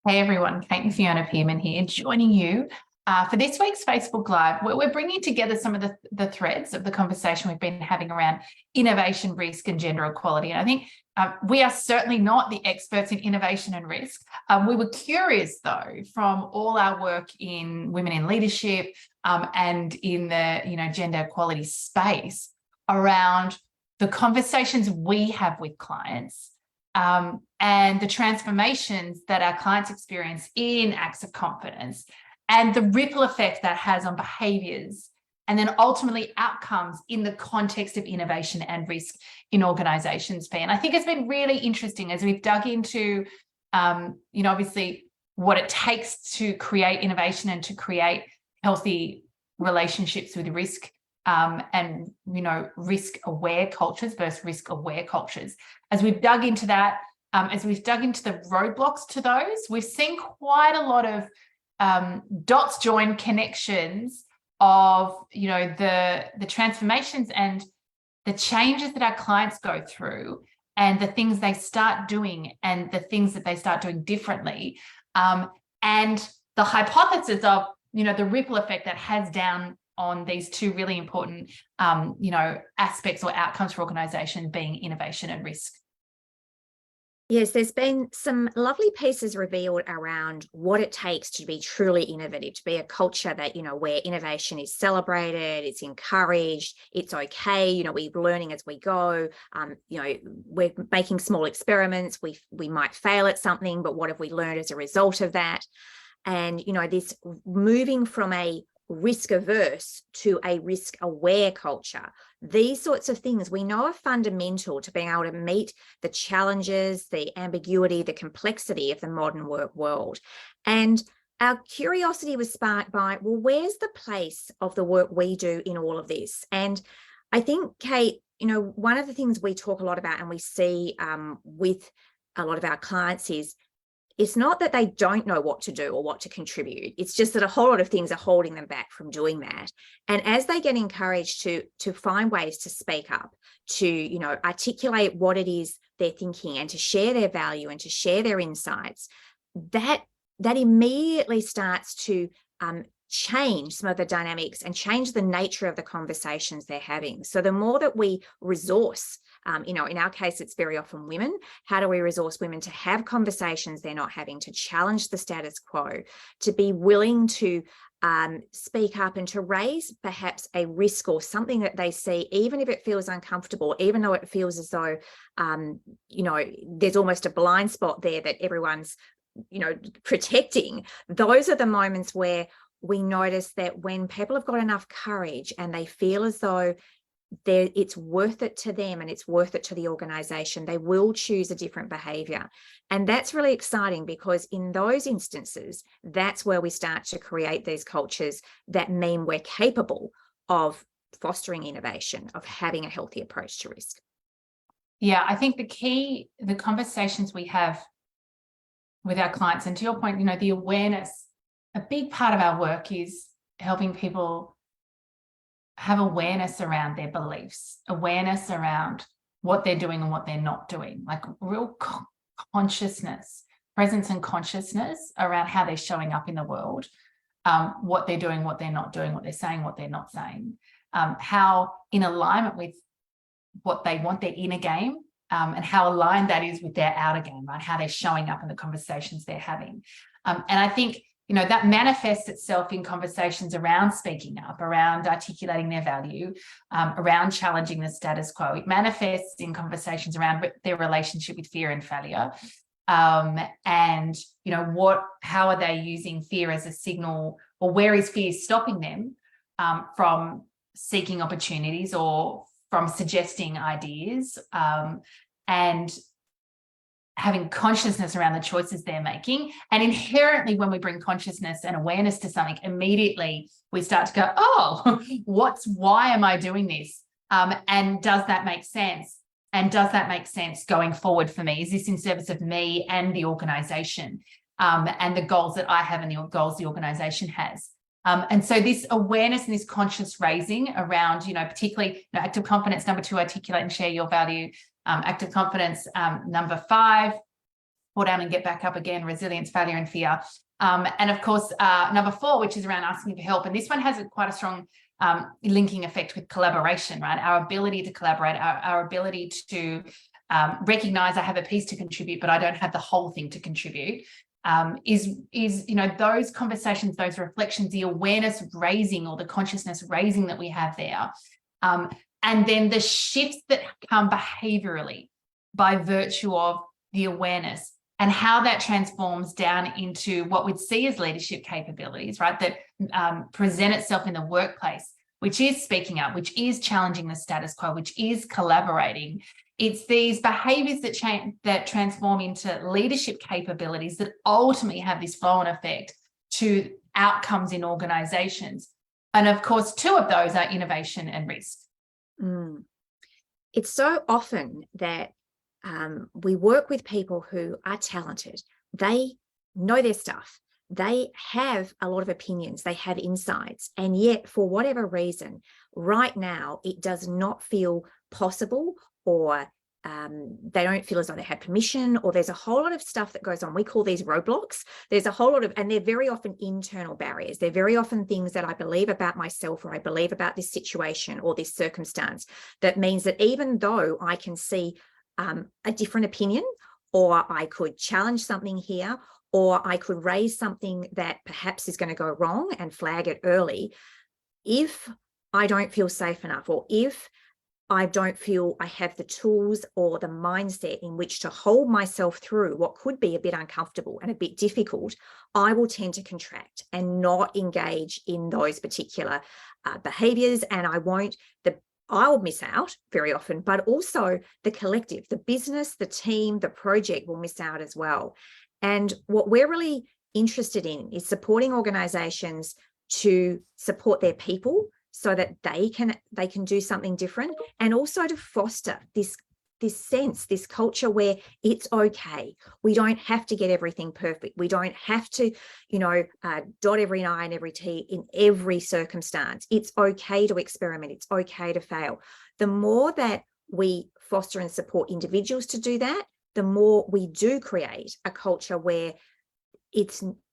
Hey everyone, Kate and Fiona Pearman here, joining you for this week's Facebook Live, where we're bringing together some of the threads of the conversation we've been having around innovation, risk, and gender equality. And I think we are certainly not the experts in innovation and risk. We were curious, though, from all our work in women in leadership and in the gender equality space around the conversations we have with clients. And the transformations that our clients experience in acts of confidence and the ripple effect that has on behaviours and then ultimately outcomes in the context of innovation and risk in organisations. And I think it's been really interesting as we've dug into, obviously what it takes to create innovation and to create healthy relationships with risk and risk-aware cultures versus risk-aware cultures. As we've dug into that, as we've dug into the roadblocks to those, we've seen quite a lot of dots join connections of the transformations and the changes that our clients go through and the things they start doing and the things that they start doing differently, and the hypothesis of the ripple effect that has down on these two really important aspects or outcomes for organisations being innovation and risk. Yes, there's been some lovely pieces revealed around what it takes to be truly innovative, to be a culture that, where innovation is celebrated, it's encouraged, it's okay, we're learning as we go, we're making small experiments, we might fail at something, but what have we learned as a result of that? And, this moving from a risk averse to a risk aware culture. These sorts of things we know are fundamental to being able to meet the challenges, the ambiguity, the complexity of the modern work world. And our curiosity was sparked by, well, where's the place of the work we do in all of this? And I think, Kate, one of the things we talk a lot about and we see with a lot of our clients is it's not that they don't know what to do or what to contribute. It's just that a whole lot of things are holding them back from doing that. And as they get encouraged to find ways to speak up, to, articulate what it is they're thinking and to share their value and to share their insights, that immediately starts to change some of the dynamics and change the nature of the conversations they're having. So the more that we resource, in our case, it's very often women. How do we resource women to have conversations they're not having, to challenge the status quo, to be willing to speak up and to raise perhaps a risk or something that they see, even if it feels uncomfortable, even though it feels as though, there's almost a blind spot there that everyone's, protecting. Those are the moments where we notice that when people have got enough courage and they feel as though it's worth it to them and it's worth it to the organisation, they will choose a different behaviour. And that's really exciting because in those instances, that's where we start to create these cultures that mean we're capable of fostering innovation, of having a healthy approach to risk. Yeah, I think the conversations we have with our clients, and to your point, the awareness, a big part of our work is helping people have awareness around their beliefs, awareness around what they're doing and what they're not doing, like real consciousness, presence and consciousness around how they're showing up in the world, what they're doing, what they're not doing, what they're saying, what they're not saying, how in alignment with what they want their inner game, and how aligned that is with their outer game, right? How they're showing up in the conversations they're having. And I think that manifests itself in conversations around speaking up, around articulating their value, around challenging the status quo. It manifests in conversations around their relationship with fear and failure. And, how are they using fear as a signal, or where is fear stopping them from seeking opportunities or from suggesting ideas, and having consciousness around the choices they're making. And inherently, when we bring consciousness and awareness to something, immediately we start to go, oh, why am I doing this? And does that make sense? And does that make sense going forward for me? Is this in service of me and the organisation, and the goals that I have and the goals the organisation has? And so this awareness and this conscious raising around, particularly active confidence, number 2, articulate and share your value. Active confidence, number 5, fall down and get back up again, resilience, failure, and fear. And of course, number 4, which is around asking for help. And this one has quite a strong linking effect with collaboration, right? Our ability to collaborate, our ability to recognize I have a piece to contribute, but I don't have the whole thing to contribute. Is those conversations, those reflections, the awareness raising or the consciousness raising that we have there. And then the shifts that come behaviorally by virtue of the awareness and how that transforms down into what we'd see as leadership capabilities, right? That present itself in the workplace, which is speaking up, which is challenging the status quo, which is collaborating. It's these behaviors that transform into leadership capabilities that ultimately have this flow-on effect to outcomes in organizations. And of course, 2 of those are innovation and risk. It's so often that we work with people who are talented. They know their stuff. They have a lot of opinions. They have insights. And yet, for whatever reason, right now, it does not feel possible, or they don't feel as though they have permission, or there's a whole lot of stuff that goes on. We call these roadblocks. There's a whole lot of, and they're very often internal barriers. They're very often things that I believe about myself, or I believe about this situation or this circumstance. That means that even though I can see a different opinion, or I could challenge something here, or I could raise something that perhaps is going to go wrong and flag it early, if I don't feel safe enough, or if I don't feel I have the tools or the mindset in which to hold myself through what could be a bit uncomfortable and a bit difficult, I will tend to contract and not engage in those particular behaviors. And I'll miss out very often, but also the collective, the business, the team, the project will miss out as well. And what we're really interested in is supporting organizations to support their people so that they can do something different, and also to foster this sense, this culture where it's okay. We don't have to get everything perfect. We don't have to, dot every I and every T in every circumstance. It's okay to experiment. It's okay to fail. The more that we foster and support individuals to do that, the more we do create a culture where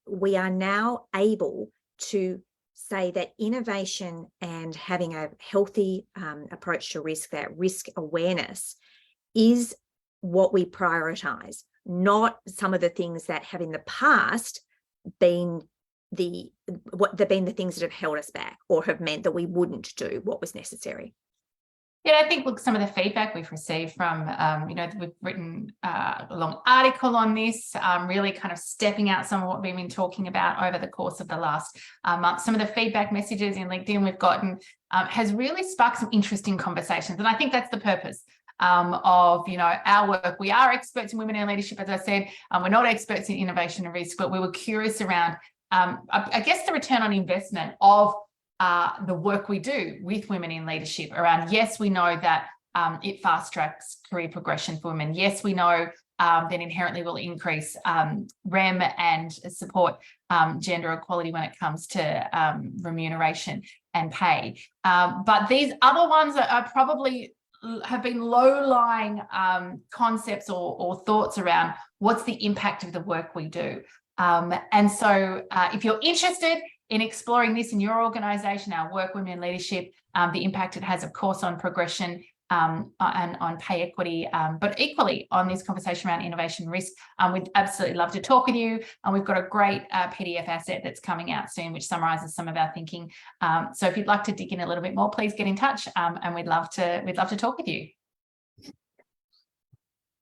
we are now able to say that innovation and having a healthy approach to risk, that risk awareness, is what we prioritize, not some of the things that have in the past been the things that have held us back or have meant that we wouldn't do what was necessary. Yeah, I think, look, some of the feedback we've received from, we've written a long article on this, really kind of stepping out some of what we've been talking about over the course of the last month. Some of the feedback messages in LinkedIn we've gotten has really sparked some interesting conversations. And I think that's the purpose of, our work. We are experts in women in leadership, as I said. We're not experts in innovation and risk, but we were curious around, I guess, the return on investment of the work we do with women in leadership around, yes, we know that it fast tracks career progression for women. Yes, we know that inherently will increase REM and support gender equality when it comes to remuneration and pay. But these other ones are probably have been low-lying concepts or thoughts around what's the impact of the work we do. And so if you're interested in exploring this in your organisation, our work, women in leadership, the impact it has, of course, on progression and on pay equity, but equally on this conversation around innovation risk, we'd absolutely love to talk with you. And we've got a great PDF asset that's coming out soon, which summarises some of our thinking. So if you'd like to dig in a little bit more, please get in touch, and we'd love to talk with you.